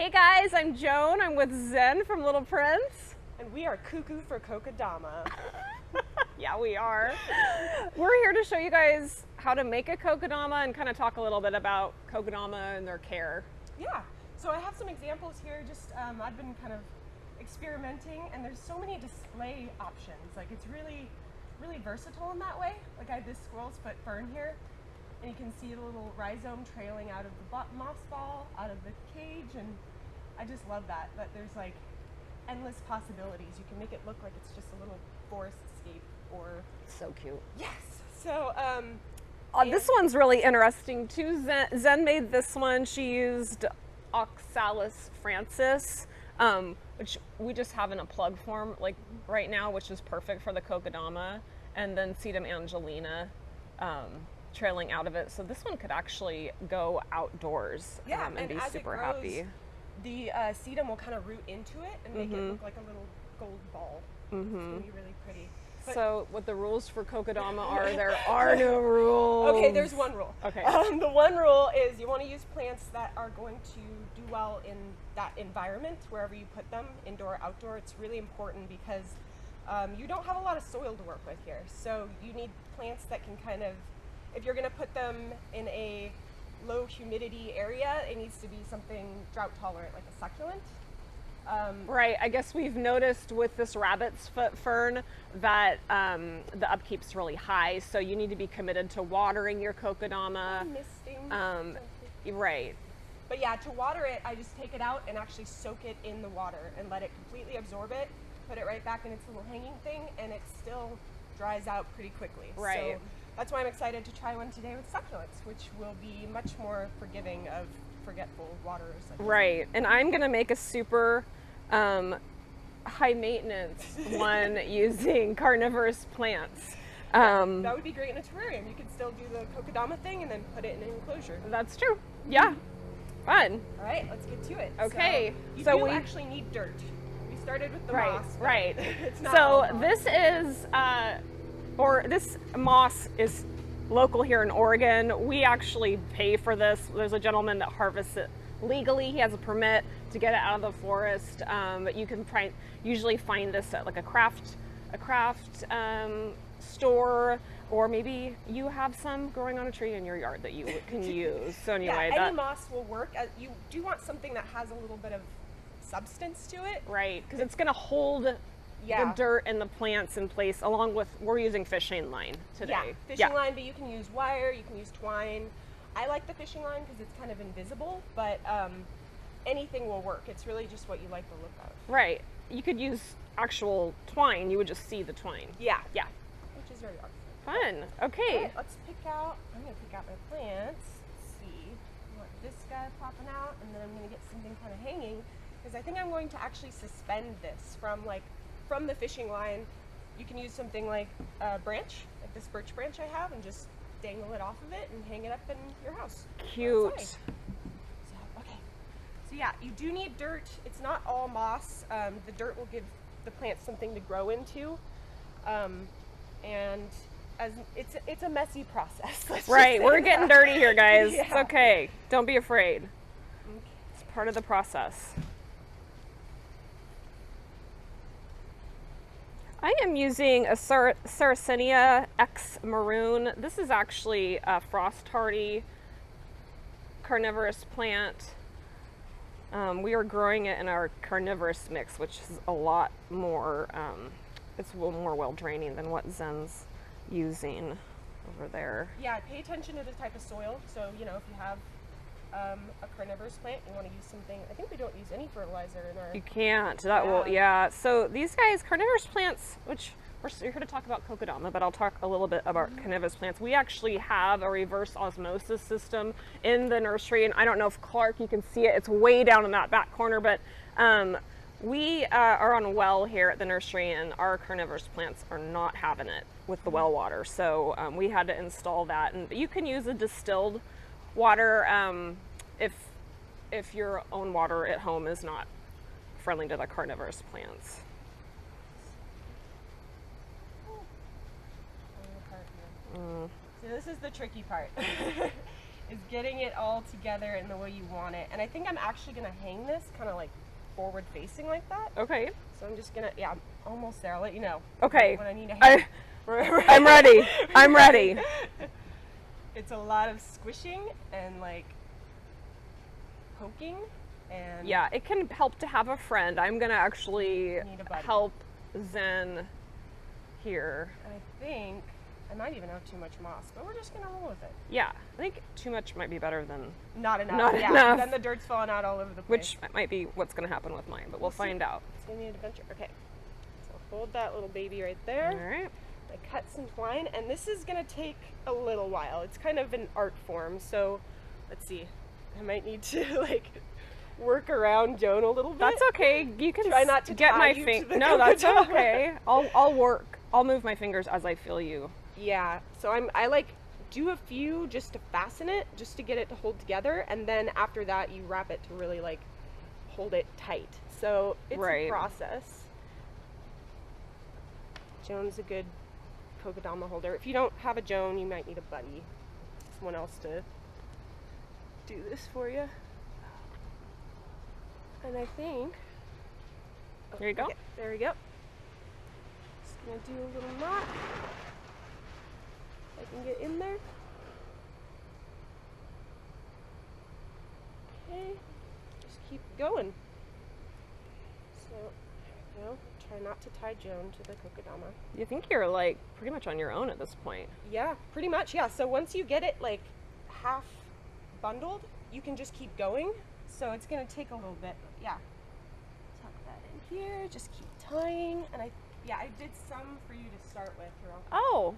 Hey guys, I'm Joan. I'm with Zen from Little Prince. And we are Kuckoo for Kokedama. Yeah, we are. We're here to show you guys how to make a Kokedama and kind of talk a little bit about Kokedama and their care. Yeah, so I have some examples here. I've been kind of experimenting, and there's so many display options. Like, it's really versatile in that way. Like, I have this squirrel's foot fern here, and you can see the little rhizome trailing out of the moss ball, out of the cage, and I just love that there's like endless possibilities. You can make it look like it's just a little forest scape, or So cute. yes. So this one's really interesting too. Zen made this one. She used Oxalis francis, which we just have in a plug form like right now, which is perfect for the Kokedama, and then Sedum Angelina trailing out of it. So this one could actually go outdoors and be super happy. The sedum will kind of root into it and make it look like a little gold ball. It's going to be really pretty. But so what the rules for Kokedama are, there are no rules. Okay, there's one rule. Okay. The one rule is you want to use plants that are going to do well in that environment, wherever you put them, indoor, outdoor. It's really important because you don't have a lot of soil to work with here. So you need plants that can kind of, if you're going to put them in a low humidity area, it needs to be something drought tolerant, like a succulent. Right, I guess we've noticed with this rabbit's foot fern that the upkeep's really high, so you need to be committed to watering your Kokedama. Misting. Right. But yeah, to water it, I just take it out and actually soak it in the water and let it completely absorb it, put it right back in its little hanging thing, and it still dries out pretty quickly. Right. So that's why I'm excited to try one today with succulents, which will be much more forgiving of forgetful waters. Right, and I'm gonna make a super high maintenance one using carnivorous plants. That would be great in a terrarium. You could still do the Kokedama thing and then put it in an enclosure. That's true. Yeah, fun. All right, let's get to it. Okay, so we actually need dirt. We started with the moss. Right. It's not so this is, this moss is local here in Oregon. We actually pay for this. There's a gentleman that harvests it legally. He has a permit to get it out of the forest. But you can usually find this at like a craft store, or maybe you have some growing on a tree in your yard that you can use. So anyway, any moss will work. You do want something that has a little bit of substance to it. Right, because it's going to hold the dirt and the plants in place, along with, we're using fishing line today. Yeah, fishing line, but you can use wire, you can use twine. I like the fishing line because it's kind of invisible, but anything will work. It's really just what you like the look of. Right. You could use actual twine. You would just see the twine. Yeah. Yeah. Which is very awesome. Fun. Okay. Right, I'm going to pick out my plants. Let's see. I want this guy popping out, and then I'm going to get something kind of hanging, because I think I'm going to actually suspend this from the fishing line. You can use something like a branch, like this birch branch I have, and just dangle it off of it and hang it up in your house. Cute. So yeah, you do need dirt. It's not all moss. The dirt will give the plant something to grow into, and as it's a messy process. Right, we're getting dirty here, guys. Yeah. It's okay. Don't be afraid. Okay. It's part of the process. I am using a Sarracenia X Maroon. This is actually a frost hardy carnivorous plant. We are growing it in our carnivorous mix, which is a lot more, it's a little more well draining than what Zen's using over there. Yeah, pay attention to the type of soil. So, if you have a carnivorous plant, you want to use something. I think we don't use any fertilizer in our. You can't. That will. Yeah. So these guys, carnivorous plants, which we're here to talk about Kokedama, but I'll talk a little bit about carnivorous plants. We actually have a reverse osmosis system in the nursery, and I don't know if Clark, you can see it. It's way down in that back corner, but we are on a well here at the nursery, and our carnivorous plants are not having it with the well water. So we had to install that, and you can use a distilled water if your own water at home is not friendly to the carnivorous plants. So this is the tricky part. is getting it all together in the way you want it. And I think I'm actually gonna hang this kind of like forward facing like that. Okay. So I'm just gonna, yeah, I'm almost there. I'll let you know. Okay. When I need a hang. I'm ready. I'm ready. It's a lot of squishing and like poking and Yeah, it can help to have a friend. I'm gonna actually Need a buddy. help Zen here. I think I might even have too much moss, but we're just gonna roll with it. Yeah, I think too much might be better than, Not enough. Not yeah. enough. Then the dirt's falling out all over the place. which might be what's gonna happen with mine, but we'll see. find out. It's gonna be an adventure. Okay. So hold that little baby right there. All right. I cut some twine, and this is gonna take a little while. It's kind of an art form, so let's see. I might need to like work around Joan a little bit. That's okay. You can Try not to get tie my you to finger. the No, that's Kokedama. okay. I'll work. I'll move my fingers as I feel you. Yeah. So I like do a few just to fasten it, just to get it to hold together, and then after that you wrap it to really like hold it tight. So it's Right. a process. Joan's a good Kokedama holder. If you don't have a Joan, you might need a buddy, someone else to do this for you. And I think There you go. okay, there we go. Just gonna do a little knot. I can get in there. Okay, just keep going. So there we go. Try not to tie Joan to the Kokedama. You think you're like pretty much on your own at this point. Yeah, pretty much. Yeah. So once you get it like half bundled, you can just keep going. So it's gonna take a little bit. Yeah. Tuck that in here. Just keep tying. And I did some for you to start with. You're all Oh,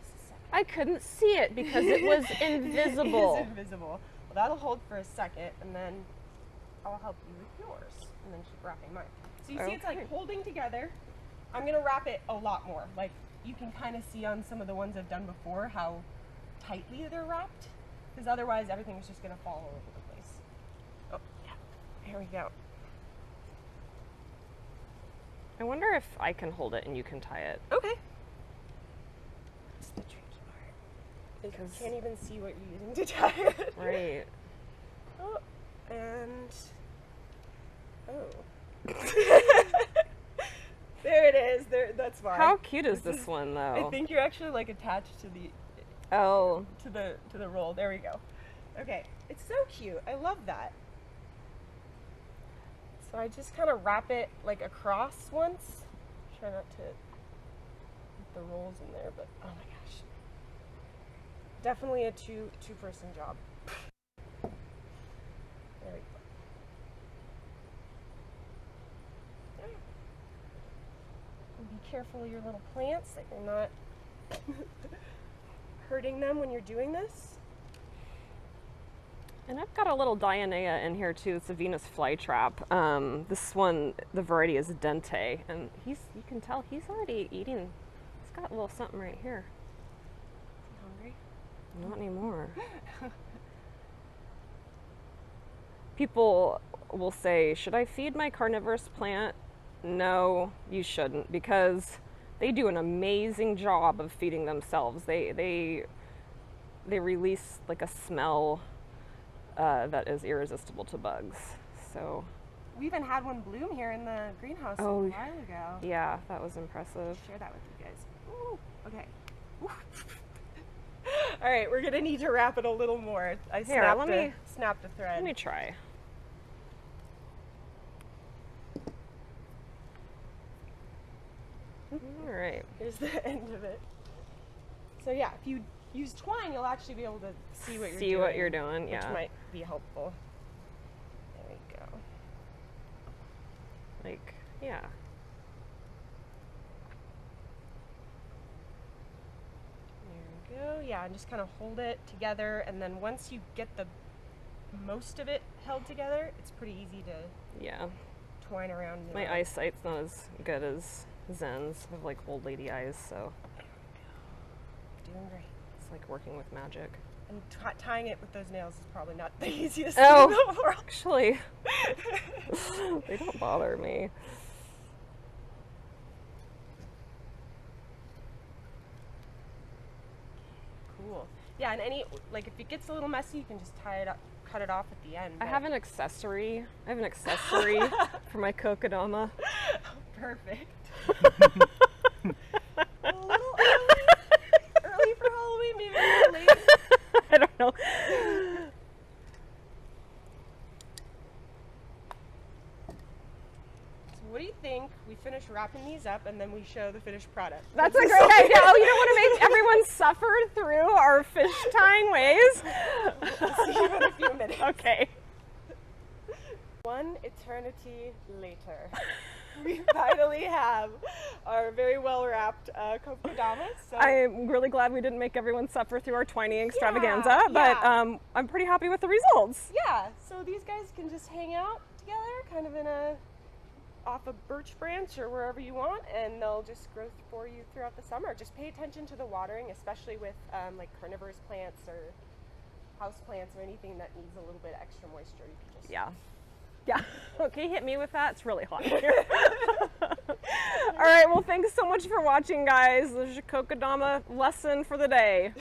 just a second. I couldn't see it because it was invisible. It is invisible. Well, that'll hold for a second, and then I'll help you with yours, and then keep wrapping mine. So you see, it's like Okay. holding together. I'm gonna wrap it a lot more. Like you can kind of see on some of the ones I've done before how tightly they're wrapped, because otherwise everything's just gonna fall all over the place. Oh yeah, here we go. I wonder if I can hold it and you can tie it. Okay. That's the tricky part. Because you can't even see what you're using to tie it. Right. Oh, and oh. There it is. There. That's fine. How cute is This this is- one I though? think you're actually like attached to the Oh, to the roll. There we go. Okay. It's so cute. I love that. So I just kind of wrap it like across once. Try not to get the rolls in there, but oh my gosh. Definitely a two-person job. There we go. There. And be careful of your little plants that you're not hurting them when you're doing this. and I've got a little Dionea in here too. It's a Venus flytrap. This one, the variety is Dente, and you can tell he's already eating. He's got a little something right here. Hungry? Not anymore. People will say, should I feed my carnivorous plant? No, you shouldn't, because they do an amazing job of feeding themselves. They release like a smell that is irresistible to bugs. So We even had one bloom here in the greenhouse a Oh, while ago. yeah, that was impressive. Share that with you guys. Ooh, okay. All right, we're gonna need to wrap it a little more. I Here, snapped the thread. Let me try. All right. Here's the end of it. So yeah, if you use twine, you'll actually be able to see what you're doing. See what you're doing, yeah. Which might be helpful. There we go. Like, yeah. There we go. Yeah, and just kind of hold it together, and then once you get the most of it held together, it's pretty easy to Yeah. twine around. My eyesight's not as good as Zen's. I have like old lady eyes, so Doing great. it's like working with magic. And tying it with those nails is probably not the easiest Oh. thing in the world. Actually, they don't bother me. Cool. Yeah, and like if it gets a little messy, you can just tie it up, cut it off at the end. I have an accessory. I have an accessory for my Kokedama. Perfect. A little early for Halloween, maybe a little late. I don't know. So what do you think? We finish wrapping these up and then we show the finished product. That's a great idea. Oh, you don't want to make everyone suffer through our fish tying ways? We'll see you in a few minutes. Okay. One eternity later, we finally have our very well wrapped Kokedama. So I'm really glad we didn't make everyone suffer through our twining extravaganza, Yeah, but yeah. I'm pretty happy with the results. yeah, so these guys can just hang out together, kind of off a birch branch or wherever you want, and they'll just grow for you throughout the summer. Just pay attention to the watering, especially with like carnivorous plants or house plants or anything that needs a little bit extra moisture. You can just Yeah. Okay, hit me with that. It's really hot here. All right, well, thanks so much for watching, guys. There's your Kokedama lesson for the day.